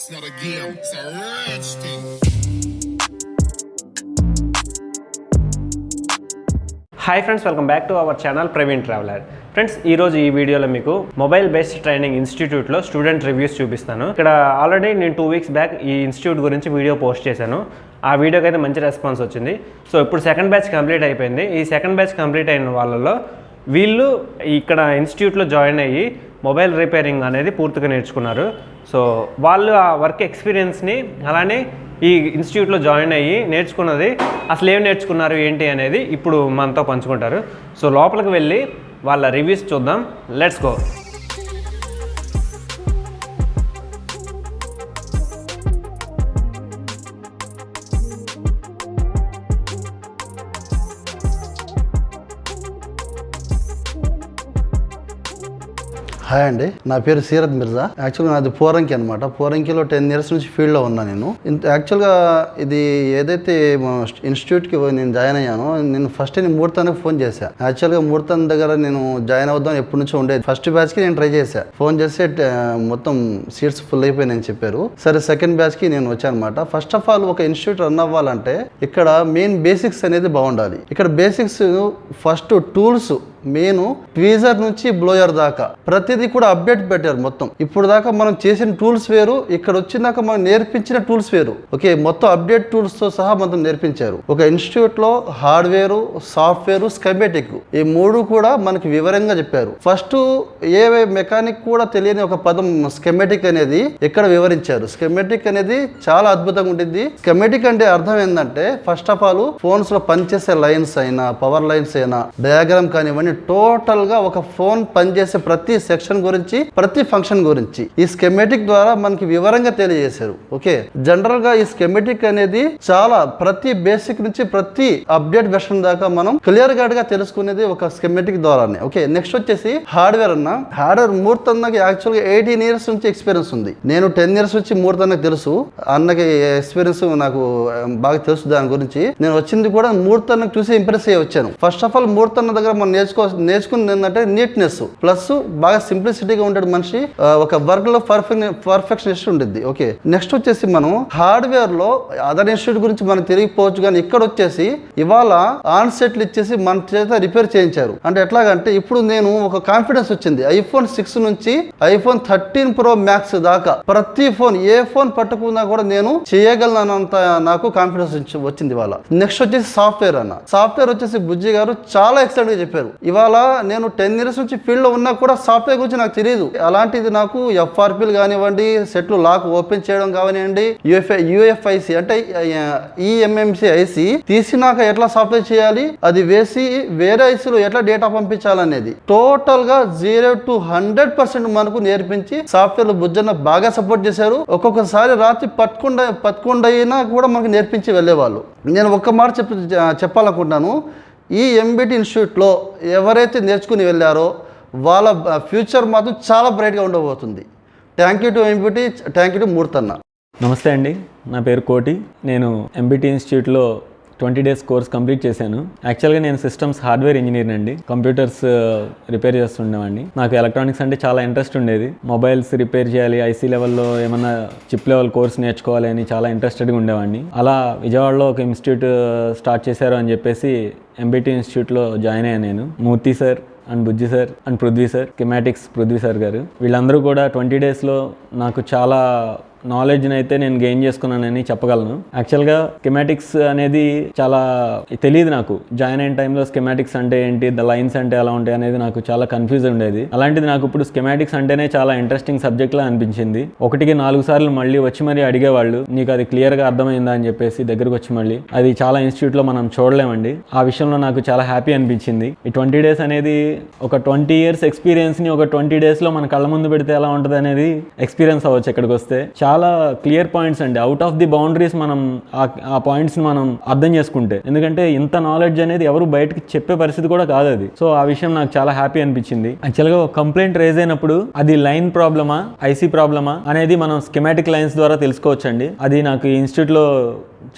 It's not a game, it's a rich thing. Hi friends, welcome back to our channel Praveen traveller. Friends, ఈరోజు ఈ వీడియోలో మీకు mobile based training ఇన్స్టిట్యూట్లో student reviews చూపిస్తాను. ఇక్కడ already నేను 2 వీక్స్ బ్యాక్ ఈ ఇన్స్టిట్యూట్ గురించి వీడియో పోస్ట్ చేశాను. ఆ వీడియోకి అయితే మంచి రెస్పాన్స్ వచ్చింది. సో ఇప్పుడు సెకండ్ బ్యాచ్ కంప్లీట్ అయిపోయింది. ఈ సెకండ్ బ్యాచ్ కంప్లీట్ అయిన వాళ్ళలో వీళ్ళు ఇక్కడ ఇన్స్టిట్యూట్లో జాయిన్ అయ్యి మొబైల్ రిపేరింగ్ అనేది పూర్తిగా నేర్చుకున్నారు. సో వాళ్ళు ఆ వర్క్ ఎక్స్పీరియన్స్ని అలానే ఈ ఇన్స్టిట్యూట్లో జాయిన్ అయ్యి నేర్చుకున్నది అసలు ఏం నేర్చుకున్నారు ఏంటి అనేది ఇప్పుడు మనతో పంచుకుంటారు. సో లోపలికి వెళ్ళి వాళ్ళ రివ్యూస్ చూద్దాం. Let's go. హాయ్ అండి, నా పేరు సీరత్ మిర్జా. యాక్చువల్గా నాది పోరంకి అనమాట. పోరంకిలో 10 ఇయర్స్ నుంచి ఫీల్డ్లో ఉన్నా నేను. యాక్చువల్గా ఇది ఏదైతే ఇన్స్టిట్యూట్కి నేను జాయిన్ అయ్యానో, నేను ఫస్ట్ నేను ముహూర్తానికి ఫోన్ చేశాను. యాక్చువల్గా ముహూర్తం దగ్గర నేను జాయిన్ అవుదాం ఎప్పటి నుంచో ఉండేది. ఫస్ట్ బ్యాచ్కి నేను ట్రై చేశాను. ఫోన్ చేస్తే మొత్తం సీట్స్ ఫుల్ అయిపోయినాయని చెప్పారు. సరే, సెకండ్ బ్యాచ్కి నేను వచ్చాను అనమాట. ఫస్ట్ ఆఫ్ ఆల్ ఒక ఇన్స్టిట్యూట్ రన్ అవ్వాలంటే ఇక్కడ మెయిన్ బేసిక్స్ అనేది బాగుండాలి. ఇక్కడ basics first tools main tweezer నుంచి బ్లోయర్ దాకా ప్రతిదీ కూడా అప్డేట్ పెట్టారు. మొత్తం ఇప్పుడు దాకా మనం చేసిన టూల్స్ వేరు, ఇక్కడ వచ్చినాక మనం నేర్పించిన టూల్స్ వేరు. ఓకే, మొత్తం అప్డేట్ టూల్స్ తో సహా మొత్తం నేర్పించారు. ఒక ఇన్స్టిట్యూట్ లో హార్డ్వేర్, సాఫ్ట్వేర్, స్కెమెటిక్ ఈ 3 కూడా మనకి వివరంగా చెప్పారు. ఫస్ట్ ఏ మెకానిక్ కూడా తెలియని ఒక పదం స్కెమెటిక్ అనేది ఇక్కడ వివరించారు. స్కెమెటిక్ అనేది చాలా అద్భుతంగా ఉంటుంది. స్కెమెటిక్ అంటే అర్థం ఏంటంటే, ఫస్ట్ ఆఫ్ ఆల్ ఫోన్స్ లో పనిచేసే లైన్స్ అయినా, పవర్ లైన్స్ అయినా, డయాగ్రామ్ కానివ్వండి, టోటల్ గా ఒక ఫోన్ పనిచేసే ప్రతి సెక్షన్ గురించి, ప్రతి ఫంక్షన్ గురించి ఈ స్కెమెటిక్ ద్వారా మనకి వివరంగా తెలియజేశారు. ఓకే, జనరల్ గా ఈ స్కెమెటిక్ అనేది చాలా ప్రతి బేసిక్ నుంచి ప్రతి అప్డేట్ వెర్షన్ దాకా మనం క్లియర్ కట్ గా తెలుసుకునేది ఒక స్కెమెటిక్ ద్వారానే. ఓకే, నెక్స్ట్ వచ్చేసి హార్డ్వేర్ అన్న. హార్డ్వేర్ మూర్తన్నకి యాక్చువల్ గా 18 ఇయర్స్ నుంచి ఎక్స్పీరియన్స్ ఉంది. నేను 10 ఇయర్స్ వచ్చి మూర్తన్నకి తెలుసు. అన్నకి ఎక్స్పీరియన్స్ నాకు బాగా తెలుసు. దాని గురించి నేను వచ్చింది కూడా మూర్తన్నకు చూసి ఇంప్రెస్ అయ్యి వచ్చాను. ఫస్ట్ ఆఫ్ ఆల్ మూర్తన్న దగ్గర మనం నేర్చుకుని ఏంటంటే నీట్నెస్ ప్లస్ బాగా సింప్లిసిటీగా ఉంటాడు మనిషి. ఒక వర్క్ లో పర్ఫెక్షనిస్ట్ ఉంటుంది. ఓకే, నెక్స్ట్ వచ్చేసి మనం హార్డ్వేర్ లో అదర్ ఇన్స్టిట్యూట్ గురించి మనకు తెలియకపోవచ్చు, కానీ ఇక్కడ వచ్చేసి ఇవాళ ఆన్ సెట్లు ఇచ్చేసి మన చేత రిపేర్ చేయించారు. అంటే ఎట్లాగంటే ఇప్పుడు నేను ఒక కాన్ఫిడెన్స్ వచ్చింది. iPhone 6 నుంచి iPhone 13 Pro Max దాకా ప్రతి ఫోన్, ఏ ఫోన్ పట్టుకున్నా కూడా నేను చేయగలనంత నాకు కాన్ఫిడెన్స్ వచ్చింది ఇవాళ. నెక్స్ట్ వచ్చేసి సాఫ్ట్వేర్ అన్న. సాఫ్ట్వేర్ వచ్చేసి బుజ్జి గారు చాలా ఎక్సలెంట్ గా చెప్పారు. ఇవాళ నేను 10 ఇయర్స్ నుంచి ఫీల్డ్ లో ఉన్నా కూడా సాఫ్ట్వేర్ గురించి నాకు తెలియదు. అలాంటిది నాకు FRPలు కానివ్వండి, సెట్లు లాక్ ఓపెన్ చేయడం కానివ్వండి, UFIC అంటే EMMC IC తీసినాక ఎట్లా సాఫ్ట్వేర్ చేయాలి, అది వేసి వేరే ఐసీలో ఎట్లా డేటా పంపించాలనేది టోటల్ గా 0 to 100% మనకు నేర్పించి సాఫ్ట్వేర్ లో బుజ్జన్న బాగా సపోర్ట్ చేశారు. ఒక్కొక్కసారి రాత్రి పదకొండు అయినా కూడా మనకు నేర్పించి వెళ్ళేవాళ్ళు. నేను ఒక్క మాట చెప్పాలనుకుంటున్నాను, ఈ ఎంబిటి ఇన్స్టిట్యూట్లో ఎవరైతే నేర్చుకుని వెళ్ళారో వాళ్ళ ఫ్యూచర్ మాత్రం చాలా బ్రైట్గా ఉండబోతుంది. Thank you to MBT, thank you to మూర్తన్న. నమస్తే అండి, నా పేరు కోటి. నేను ఎంబిటి ఇన్స్టిట్యూట్లో 20 డేస్ కోర్స్ కంప్లీట్ చేశాను. యాక్చువల్గా నేను సిస్టమ్స్ హార్డ్వేర్ ఇంజనీర్ అండి. కంప్యూటర్స్ రిపేర్ చేస్తుండేవాడిని. నాకు ఎలక్ట్రానిక్స్ అంటే చాలా ఇంట్రెస్ట్ ఉండేది. మొబైల్స్ రిపేర్ చేయాలి, ఐసీ లెవెల్లో ఏమన్నా చిప్ లెవెల్ కోర్స్ నేర్చుకోవాలి అని చాలా ఇంట్రెస్టెడ్గా ఉండేవాడిని. అలా విజయవాడలో ఒక ఇన్స్టిట్యూట్ స్టార్ట్ చేశారు అని చెప్పేసి ఎంబిటి ఇన్స్టిట్యూట్లో జాయిన్ అయ్యాను నేను. Murthy sir and Bujji sir and Prithvi sir, కెమాటిక్స్ పృథ్వీ సార్ గారు, వీళ్ళందరూ కూడా 20 డేస్లో నాకు చాలా నాలెడ్జ్ని అయితే నేను గెయిన్ చేసుకున్నానని చెప్పగలను. యాక్చువల్గా స్కెమాటిక్స్ అనేది చాలా తెలియదు నాకు. జాయిన్ అయిన టైంలో స్కెమాటిక్స్ అంటే ఏంటి, ద లైన్స్ అంటే ఎలా ఉంటాయి అనేది నాకు చాలా కన్ఫ్యూజ్ ఉండేది. అలాంటిది నాకు ఇప్పుడు స్కెమాటిక్స్ అంటేనే చాలా ఇంట్రెస్టింగ్ సబ్జెక్ట్లా అనిపించింది. 1-4 సార్లు మళ్ళీ వచ్చి మరీ అడిగేవాళ్ళు, నీకు అది క్లియర్గా అర్థమైందా అని చెప్పేసి దగ్గరకు వచ్చి మళ్ళీ. అది చాలా ఇన్స్టిట్యూట్లో మనం చూడలేమండి. ఆ విషయంలో నాకు చాలా హ్యాపీ అనిపించింది. ఈ 20 డేస్ అనేది ఒక 20 ఇయర్స్ ఎక్స్పీరియన్స్ని ఒక 20 డేస్లో మన కళ్ళ ముందు పెడితే ఎలా ఉంటుంది అనేది ఎక్స్పీరియన్స్ అవ్వచ్చు ఇక్కడికి వస్తే. చాలా క్లియర్ పాయింట్స్ అండి. అవుట్ ఆఫ్ ది బౌండరీస్ మనం ఆ పాయింట్స్ని మనం అర్థం చేసుకుంటే, ఎందుకంటే ఇంత నాలెడ్జ్ అనేది ఎవరు బయటకి చెప్పే పరిస్థితి కూడా కాదు అది. సో ఆ విషయం నాకు చాలా హ్యాపీ అనిపించింది. యాక్చువల్గా ఒక కంప్లైంట్ రేజ్ అయినప్పుడు అది లైన్ ప్రాబ్లమా, ఐసీ ప్రాబ్లమా అనేది మనం స్కెమాటిక్ లైన్స్ ద్వారా తెలుసుకోవచ్చండి. అది నాకు ఈ ఇన్స్టిట్యూట్లో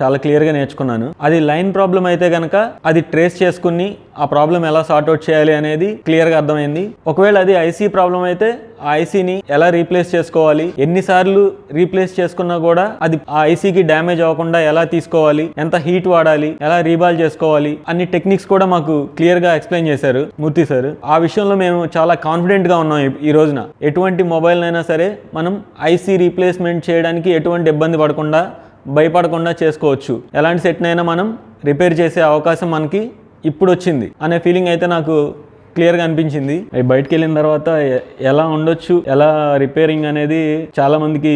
చాలా క్లియర్గా నేర్చుకున్నాను. అది లైన్ ప్రాబ్లం అయితే కనుక అది ట్రేస్ చేసుకుని ఆ ప్రాబ్లం ఎలా సార్ట్అవుట్ చేయాలి అనేది క్లియర్గా అర్థమైంది. ఒకవేళ అది ఐసీ ప్రాబ్లం అయితే ఆ ఐసీని ఎలా రీప్లేస్ చేసుకోవాలి, ఎన్నిసార్లు రీప్లేస్ చేసుకున్నా కూడా అది ఆ ఐసీకి డ్యామేజ్ అవ్వకుండా ఎలా తీసుకోవాలి, ఎంత హీట్ వాడాలి, ఎలా రీబాల్ చేసుకోవాలి, అన్ని టెక్నిక్స్ కూడా మాకు క్లియర్గా ఎక్స్ప్లెయిన్ చేశారు మూర్తి సార్. ఆ విషయంలో మేము చాలా కాన్ఫిడెంట్గా ఉన్నాం. ఈ రోజున ఎటువంటి మొబైల్ అయినా సరే మనం ఐసీ రీప్లేస్మెంట్ చేయడానికి ఎటువంటి ఇబ్బంది పడకుండా భయపడకుండా చేసుకోవచ్చు. ఎలాంటి సెట్నైనా మనం రిపేర్ చేసే అవకాశం మనకి ఇప్పుడు వచ్చింది అనే ఫీలింగ్ అయితే నాకు క్లియర్గా అనిపించింది. అవి బయటకు వెళ్ళిన తర్వాత ఎలా ఉండొచ్చు, ఎలా రిపేరింగ్ అనేది చాలా మందికి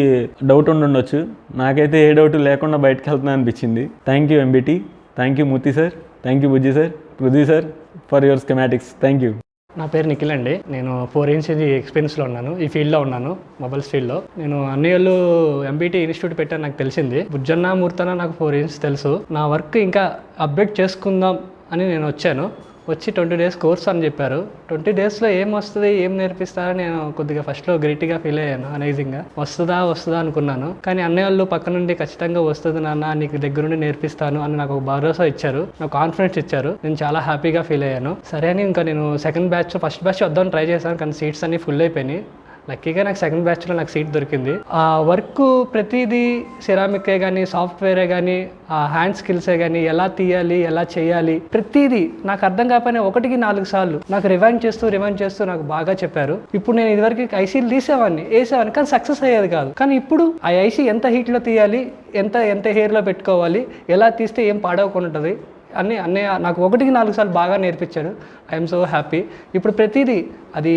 డౌట్ ఉండొచ్చు. నాకైతే ఏ డౌట్ లేకుండా బయటకు వెళ్తున్నా అనిపించింది. Thank you MBT, thank you Murthy sir, thank you Bujji sir, Prithvi sir for your schematics. Thank you. నా పేరు నిఖిల్ అండి. నేను 4 years ఎక్స్పీరియన్స్లో ఉన్నాను, ఈ ఫీల్డ్లో ఉన్నాను, మొబైల్స్ ఫీల్డ్లో. నేను అన్ని ఏళ్ళు ఎంబీటీ ఇన్స్టిట్యూట్ పెట్టాను నాకు తెలిసింది. బుజ్జన్న మూర్తన నాకు 4 years తెలుసు. నా వర్క్ ఇంకా అప్డేట్ చేసుకుందాం అని నేను వచ్చి 20 days కోర్స్ అని చెప్పారు. 20 daysలో ఏం వస్తుంది, ఏం నేర్పిస్తారని నేను కొద్దిగా ఫస్ట్లో గ్రేట్గా ఫీల్ అయ్యాను, అనైజింగ్గా. వస్తుందా అనుకున్నాను. కానీ అన్నయ్య వాళ్ళు పక్క నుండి ఖచ్చితంగా వస్తుంది నాన్న, నీకు దగ్గరుండి నేర్పిస్తాను అని నాకు ఒక భరోసా ఇచ్చారు, నాకు కాన్ఫిడెన్స్ ఇచ్చారు. నేను చాలా హ్యాపీగా ఫీల్ అయ్యాను. సరే అని ఇంకా నేను సెకండ్ బ్యాచ్, ఫస్ట్ బ్యాచ్ వద్దామని ట్రై చేశాను, కానీ సీట్స్ అన్నీ ఫుల్ అయిపోయినాయి. లక్కీగా నాకు సెకండ్ బ్యాచ్లో నాకు సీట్ దొరికింది. ఆ వర్క్ ప్రతిదీ సిరామికే కానీ, సాఫ్ట్వేరే కానీ, ఆ హ్యాండ్ స్కిల్సే కానీ, ఎలా తీయాలి, ఎలా చేయాలి, ప్రతిదీ నాకు అర్థం కాకపోయినా 1కి 4 సార్లు నాకు రివైండ్ చేస్తూ నాకు బాగా చెప్పారు. ఇప్పుడు నేను ఇదివరకు ఐసీలు వేసేవాడిని కానీ సక్సెస్ అయ్యేది కాదు. కానీ ఇప్పుడు ఆ ఐసీ ఎంత హీట్లో తీయాలి, ఎంత హెయిర్లో పెట్టుకోవాలి, ఎలా తీస్తే ఏం పాడవకుండా ఉంటుంది అన్నయ్య నాకు 1కి 4 సార్లు బాగా నేర్పించాడు. I'm so happy. ఇప్పుడు ప్రతిదీ, అది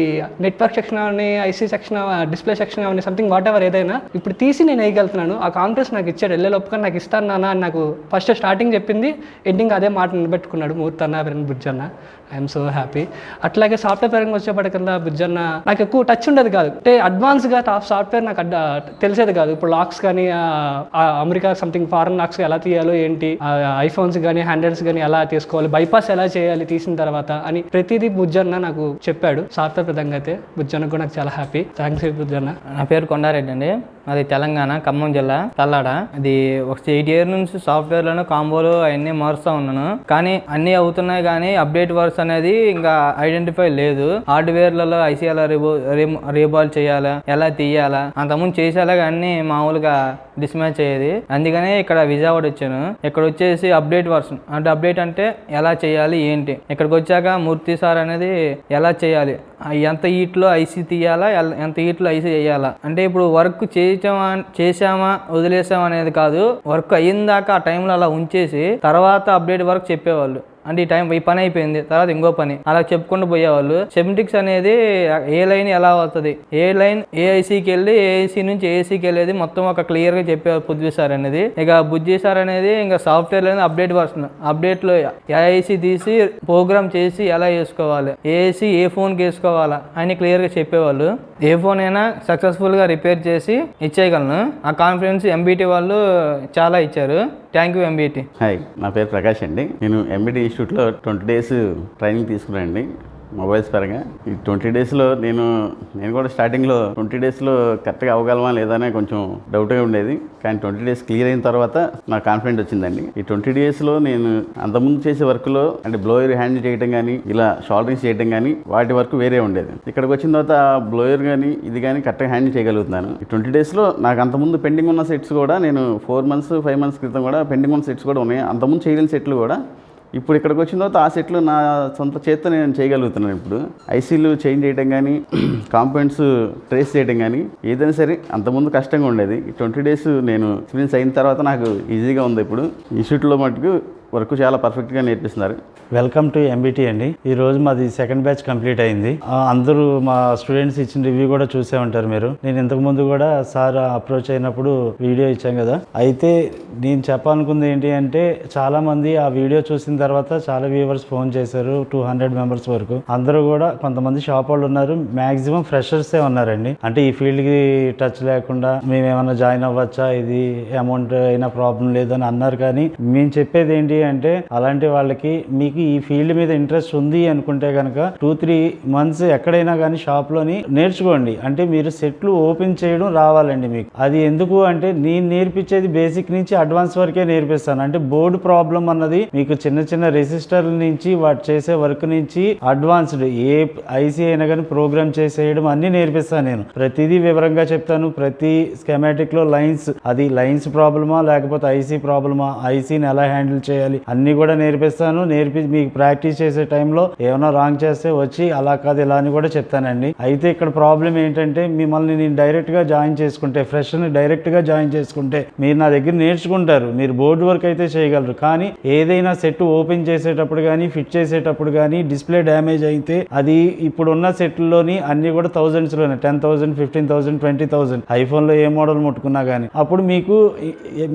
నెట్వర్క్ సెక్షన్ అవని, ఐసీ సెక్షన్, డిస్ప్లే సెక్షన్ అవని, సంథింగ్ వాట్ ఎవర్ ఏదైనా ఇప్పుడు తీసి నేను వేయగలుగుతున్నాను. ఆ కాన్ఫిడెన్స్ నాకు ఇచ్చాడు. ఒప్పుకొని నాకు ఇస్తాను నాన్న అని నాకు ఫస్ట్ స్టార్టింగ్ చెప్పింది, ఎండింగ్ అదే మాట నిలబెట్టుకున్నాడు మూర్తన్న, బుజ్జన్న. I am so happy. అట్లాగే సాఫ్ట్వేర్ పరంగా వచ్చేప్పటికల్లా బుజ్జన్న నాకు ఎక్కువ టచ్ ఉండేది కాదు, అంటే అడ్వాన్స్గా సాఫ్ట్వేర్ నాకు తెలిసేది కాదు. ఇప్పుడు లాక్స్ కానీ, అమెరికా సంథింగ్ ఫారెన్ లాక్స్ ఎలా తీయాలో ఏంటి, ఐఫోన్స్ కానీ హ్యాండ్రెడ్స్ కానీ ఎలా తీసుకోవాలి, బైపాస్ ఎలా చేయాలి తీసిన తర్వాత అని ప్రతిదీ బుజ్జన్న నాకు చెప్పాడు. సాఫ్ట్వేర్ పరంగా అయితే బుజ్జన్న కూడా నాకు చాలా హ్యాపీ. థ్యాంక్స్ బుజ్జన్న. నా పేరు కొండారెడ్డి అండి, అది తెలంగాణ ఖమ్మం జిల్లా తల్లాడ. అది ఒక 8 years నుంచి సాఫ్ట్వేర్లను కాంబోలు అవన్నీ మారుస్తూ ఉన్నాను. కానీ అన్నీ అవుతున్నాయి కానీ అప్డేట్ వర్క్స్ అనేది ఇంకా ఐడెంటిఫై లేదు. హార్డ్వేర్లలో ఐసీ ఎలా రీబాల్ చేయాలా, ఎలా తీయాలా, అంతకుముందు చేసేలా కానీ మామూలుగా డిస్మ్యాచ్ అయ్యేది. అందుకనే ఇక్కడ విజయవాడ వచ్చాను. ఇక్కడ వచ్చేసి అప్డేట్ వర్షన్ అంటే అప్డేట్ అంటే ఎలా చేయాలి ఏంటి, ఇక్కడికి వచ్చాక మూర్తి సార్ అనేది ఎలా చేయాలి, ఎంత హీట్లో ఐసీ తీయాలా, ఎంత హీట్లో ఐసీ వేయాలా, అంటే ఇప్పుడు వర్క్ చేసామా వదిలేసామా అనేది కాదు, వర్క్ అయ్యిందాకా ఆ టైంలో అలా ఉంచేసి తర్వాత అప్డేట్ వర్క్ చెప్పేవాళ్ళు. అంటే ఈ పని అయిపోయింది తర్వాత ఇంకో పని అలా చెప్పుకుంటూ పోయేవాళ్ళు. సెమిటిక్స్ అనేది ఏ లైన్ ఎలా అవుతుంది, ఏ లైన్ ఏ ఐసీకి వెళ్ళి ఏఐసీ నుంచి ఏసీకి వెళ్ళేది మొత్తం ఒక క్లియర్ గా చెప్పేవారు పృథ్వీ సార్ అనేది. ఇక బుజ్జి సార్ అనేది ఇంకా సాఫ్ట్వేర్ అనేది అప్డేట్ వర్షన్, అప్డేట్ లో ఏఐసీ తీసి ప్రోగ్రామ్ చేసి ఎలా వేసుకోవాలి, ఏఐసీ ఏ ఫోన్ కి వేసుకోవాలా అని క్లియర్ గా చెప్పేవాళ్ళు. ఏ ఫోన్ అయినా సక్సెస్ఫుల్ గా రిపేర్ చేసి ఇచ్చేయగలను. ఆ కాన్ఫిడెన్స్ ఎంబీటీ వాళ్ళు చాలా ఇచ్చారు. Thank you MBT. హాయ్, నా పేరు ప్రకాష్ అండి. నేను ఎంబీటీ ఇన్స్టిట్యూట్లో 20 days ట్రైనింగ్ తీసుకున్నానండి మొబైల్స్ పరంగా. ఈ 20 daysలో నేను కూడా స్టార్టింగ్లో 20 daysలో కరెక్ట్గా అవ్వగలమా లేదా అనే కొంచెం డౌట్గా ఉండేది. కానీ 20 days క్లియర్ అయిన తర్వాత నాకు కాన్ఫిడెంట్ వచ్చిందండి. ఈ 20 daysలో నేను అంతకుముందు చేసే వర్క్లో అంటే బ్లోయర్ హ్యాండిల్ చేయడం కానీ, ఇలా షోల్డరింగ్స్ చేయడం కానీ, వాటి వర్క్ వేరే ఉండేది. ఇక్కడికి వచ్చిన తర్వాత బ్లోయర్ కానీ ఇది కానీ కరెక్ట్గా హ్యాండిల్ చేయగలుగుతున్నాను. ఈ 20 daysలో నాకు అంతకుముందు పెండింగ్ ఉన్న సెట్స్ కూడా నేను 4 months 5 months క్రితం కూడా పెండింగ్ ఉన్న సెట్స్ కూడా ఉన్నాయి. అంతకుముందు చేయలేని సెట్లు కూడా ఇప్పుడు ఇక్కడికి వచ్చిన తర్వాత ఆ సెట్లు నా సొంత చేత్తో నేను చేయగలుగుతున్నాను. ఇప్పుడు ఐసీలు చేంజ్ చేయడం కానీ, కాంపోనెంట్స్ ట్రేస్ చేయడం కానీ ఏదైనా సరే అంతకుముందు కష్టంగా ఉండేది. ఈ 20 days నేను ఎక్స్పీరియన్స్ అయిన తర్వాత నాకు ఈజీగా ఉంది. ఇప్పుడు ఇన్స్టిట్యూట్లో మటుకు వర్క్ చాలా పర్ఫెక్ట్గా నేర్పిస్తున్నారు. వెల్కమ్ టు ఎంబీటీ అండి. ఈ రోజు మాది సెకండ్ బ్యాచ్ కంప్లీట్ అయింది. అందరూ మా స్టూడెంట్స్ ఇచ్చిన రివ్యూ కూడా చూసే ఉంటారు మీరు. నేను ఇంతకు ముందు కూడా సార్ అప్రోచ్ అయినప్పుడు వీడియో ఇచ్చాం కదా. అయితే నేను చెప్పాలనుకుంది ఏంటి అంటే, చాలా మంది ఆ వీడియో చూసిన తర్వాత చాలా వ్యూవర్స్ ఫోన్ చేశారు, 200 members వరకు. అందరూ కూడా కొంతమంది షాప్ వాళ్ళు ఉన్నారు, మాక్సిమం ఫ్రెషర్సే ఉన్నారండి. అంటే ఈ ఫీల్డ్కి టచ్ లేకుండా మేము ఏమైనా జాయిన్ అవ్వచ్చా, ఇది అమౌంట్ అయినా ప్రాబ్లం లేదని అన్నారు. కానీ మేము చెప్పేది ఏంటి అంటే అలాంటి వాళ్ళకి మీకు ఈ ఫీల్డ్ మీద ఇంట్రెస్ట్ ఉంది అనుకుంటే కనుక 2-3 మంత్స్ ఎక్కడైనా కానీ షాప్లోని నేర్చుకోండి. అంటే మీరు సెట్లు ఓపెన్ చేయడం రావాలండి మీకు. అది ఎందుకు అంటే నేను నేర్పించేది బేసిక్ నుంచి అడ్వాన్స్ వరకే నేర్పిస్తాను. అంటే బోర్డు ప్రాబ్లం అన్నది మీకు చిన్న చిన్న రెసిస్టర్ల నుంచి వాటి చేసే వర్క్ నుంచి అడ్వాన్స్డ్ ఏ ఐసీ అయినా కానీ ప్రోగ్రామ్ చేసేయడం అన్నీ నేర్పిస్తాను నేను. ప్రతిదీ వివరంగా చెప్తాను. ప్రతి స్కెమాటిక్లో అది లైన్స్ ప్రాబ్లమా లేకపోతే ఐసీ ప్రాబ్లమా, ఐసీని ఎలా హ్యాండిల్ చేయాలి అన్నీ కూడా నేర్పిస్తాను. మీకు ప్రాక్టీస్ చేసే టైంలో ఏమైనా రాంగ్ చేస్తే వచ్చి అలా కాదు ఇలా అని కూడా చెప్తానండి. అయితే ఇక్కడ ప్రాబ్లం ఏంటంటే మిమ్మల్ని నేను డైరెక్ట్గా జాయిన్ చేసుకుంటే, ఫ్రెషర్ని డైరెక్ట్గా జాయిన్ చేసుకుంటే మీరు నా దగ్గర నేర్చుకుంటారు, మీరు బోర్డు వర్క్ అయితే చేయగలరు. కానీ ఏదైనా సెట్ ఓపెన్ చేసేటప్పుడు కానీ ఫిట్ చేసేటప్పుడు కానీ డిస్ప్లే డ్యామేజ్ అయితే అది ఇప్పుడున్న సెట్లోని అన్ని కూడా థౌజండ్స్లోనే 10,000, 15,000, 20,000 ఐఫోన్లో ఏ మోడల్ ముట్టుకున్నా కానీ అప్పుడు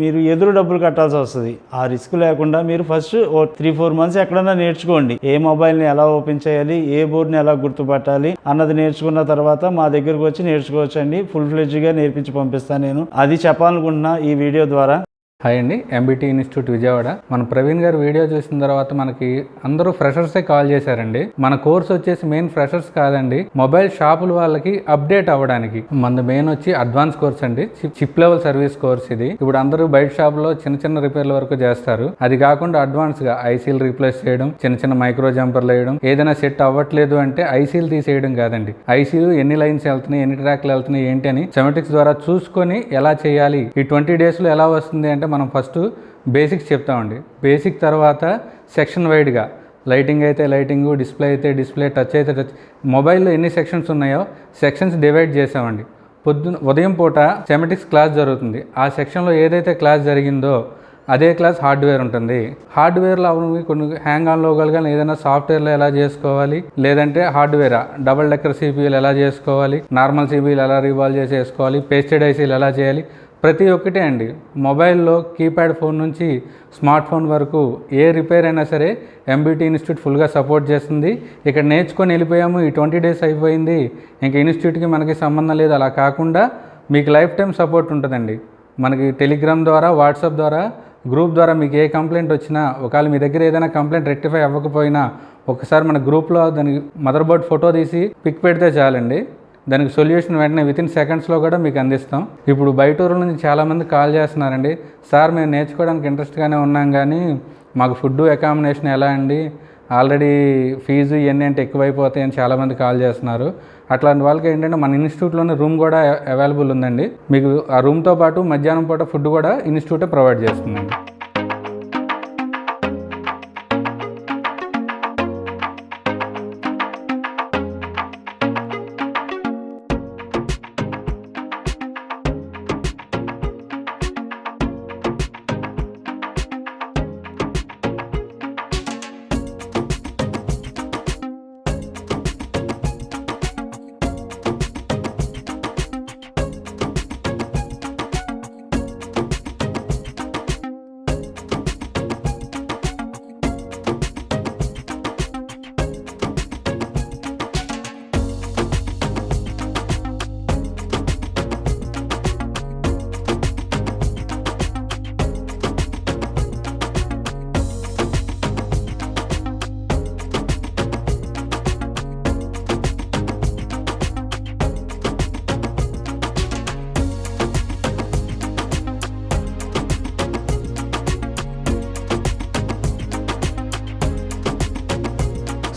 మీరు ఎదురు డబ్బులు కట్టాల్సి వస్తుంది. ఆ రిస్క్ లేకుండా మీరు ఫస్ట్ 3-4 మంత్స్ ఎక్కడన్నా నేర్చుకోండి. ఏ మొబైల్ని ఎలా ఓపెన్ చేయాలి, ఏ బోర్డుని ఎలా గుర్తుపట్టాలి అన్నది నేర్చుకున్న తర్వాత మా దగ్గరకు వచ్చి నేర్చుకోవచ్చండి. ఫుల్ ఫ్లెడ్జ్గా నేర్పించి పంపిస్తాను నేను. అది చెప్పాలనుకుంటున్నా ఈ వీడియో ద్వారా. హాయ్ అండి, ఎంబీటీ ఇన్స్టిట్యూట్ విజయవాడ. మన ప్రవీణ్ గారు వీడియో చూసిన తర్వాత మనకి అందరూ ఫ్రెషర్సే కాల్ చేశారండి. మన కోర్స్ వచ్చేసి మెయిన్ ఫ్రెషర్స్ కాదండి, మొబైల్ షాపుల వాళ్ళకి అప్డేట్ అవ్వడానికి. మన మెయిన్ వచ్చి అడ్వాన్స్ కోర్స్ అండి, చిప్ లెవెల్ సర్వీస్ కోర్స్ ఇది. ఇప్పుడు అందరూ బయట షాపులో చిన్న చిన్న రిపేర్ల వరకు చేస్తారు. అది కాకుండా అడ్వాన్స్ గా ఐసీలు రీప్లేస్ చేయడం, చిన్న చిన్న మైక్రో జంపర్లు వేయడం, ఏదైనా సెట్ అవ్వట్లేదు అంటే ఐసీలు తీసేయడం కాదండి, ఐసీలు ఎన్ని లైన్స్ వెళ్తున్నాయి, ఎన్ని ట్రాక్లు వెళ్తున్నాయి ఏంటి అని సెమెటిక్స్ ద్వారా చూసుకొని ఎలా చేయాలి. ఈ 20 days లో ఎలా వస్తుంది అంటే మనం ఫస్ట్ బేసిక్స్ చెప్తామండి. బేసిక్ తర్వాత సెక్షన్ వైడ్గా లైటింగ్ అయితే లైటింగు, డిస్ప్లే అయితే డిస్ప్లే, టచ్ అయితే టచ్, మొబైల్లో ఎన్ని సెక్షన్స్ ఉన్నాయో సెక్షన్స్ డివైడ్ చేసామండి. ఉదయం పూట సెమెటిక్స్ క్లాస్ జరుగుతుంది. ఆ సెక్షన్లో ఏదైతే క్లాస్ జరిగిందో అదే క్లాస్ హార్డ్వేర్ ఉంటుంది. హార్డ్వేర్లో అవి కొన్ని హ్యాంగ్ ఆన్ లోగలు కానీ ఏదైనా సాఫ్ట్వేర్లో ఎలా చేసుకోవాలి, లేదంటే హార్డ్వేర్ డబుల్ డెక్కర్ సిపియూలు ఎలా చేసుకోవాలి, నార్మల్ సిపియూలు ఎలా రివాల్వ్ చేసి వేసుకోవాలి, పేస్టెడ్ ఐసీలు ఎలా చేయాలి, ప్రతి ఒక్కటే అండి. మొబైల్లో కీప్యాడ్ ఫోన్ నుంచి స్మార్ట్ ఫోన్ వరకు ఏ రిపేర్ అయినా సరే ఎంబీటీ ఇన్స్టిట్యూట్ ఫుల్గా సపోర్ట్ చేస్తుంది. ఇక్కడ నేర్చుకొని వెళ్ళిపోయాము, ఈ 20 days అయిపోయింది, ఇంకా ఇన్స్టిట్యూట్కి మనకి సంబంధం లేదు, అలా కాకుండా మీకు లైఫ్ టైం సపోర్ట్ ఉంటుందండి. మనకి టెలిగ్రామ్ ద్వారా, వాట్సాప్ ద్వారా, గ్రూప్ ద్వారా మీకు ఏ కంప్లైంట్ వచ్చినా, ఒకవేళ మీ దగ్గర ఏదైనా కంప్లైంట్ రెక్టిఫై అవ్వకపోయినా ఒకసారి మన గ్రూప్లో దానికి మదర్ బోర్డ్ ఫోటో తీసి పిక్ పెడితే చాలండి, దానికి సొల్యూషన్ వెంటనే వితిన్ సెకండ్స్లో కూడా మీకు అందిస్తాం. ఇప్పుడు బయట ఊరు నుంచి చాలామంది కాల్ చేస్తున్నారండి, సార్ మేము నేర్చుకోవడానికి ఇంట్రెస్ట్గానే ఉన్నాం కానీ మాకు ఫుడ్ అకామిడేషన్ ఎలా అండి, ఆల్రెడీ ఫీజు ఇవన్నీ అంటే ఎక్కువైపోతాయని చాలామంది కాల్ చేస్తున్నారు. అట్లాంటి వాళ్ళకి ఏంటంటే మన ఇన్స్టిట్యూట్లోనే రూమ్ కూడా అవైలబుల్ ఉందండి. మీకు ఆ రూమ్తో పాటు మధ్యాహ్నం పూట ఫుడ్ కూడా ఇన్స్టిట్యూటే ప్రొవైడ్ చేస్తుందండి.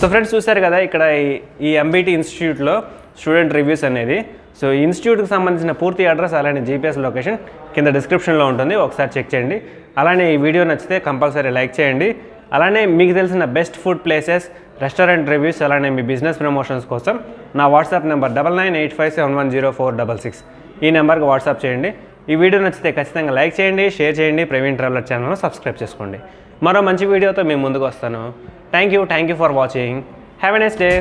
సో ఫ్రెండ్స్ చూశారు కదా ఇక్కడ ఈ ఎంబీటీ ఇన్స్టిట్యూట్లో స్టూడెంట్ రివ్యూస్ అనేది. సో ఈ ఇన్స్టిట్యూట్కి సంబంధించిన పూర్తి అడ్రస్ అలానే జీపీఎస్ లొకేషన్ కింద డిస్క్రిప్షన్లో ఉంటుంది, ఒకసారి చెక్ చేయండి. అలానే ఈ వీడియో నచ్చితే కంపల్సరీ లైక్ చేయండి. అలానే మీకు తెలిసిన best food places, restaurant reviews, అలానే మీ బిజినెస్ ప్రమోషన్స్ కోసం నా వాట్సాప్ నెంబర్ 9985710466 ఈ నెంబర్కి వాట్సాప్ చేయండి. ఈ వీడియో నచ్చితే ఖచ్చితంగా లైక్ చేయండి, షేర్ చేయండి, ప్రవీణ్ ట్రావెలర్ ఛానల్ను సబ్స్క్రైబ్ చేసుకోండి. మరో మంచి వీడియోతో మేము ముందుకు వస్తాను. Thank you for watching. Have a nice day.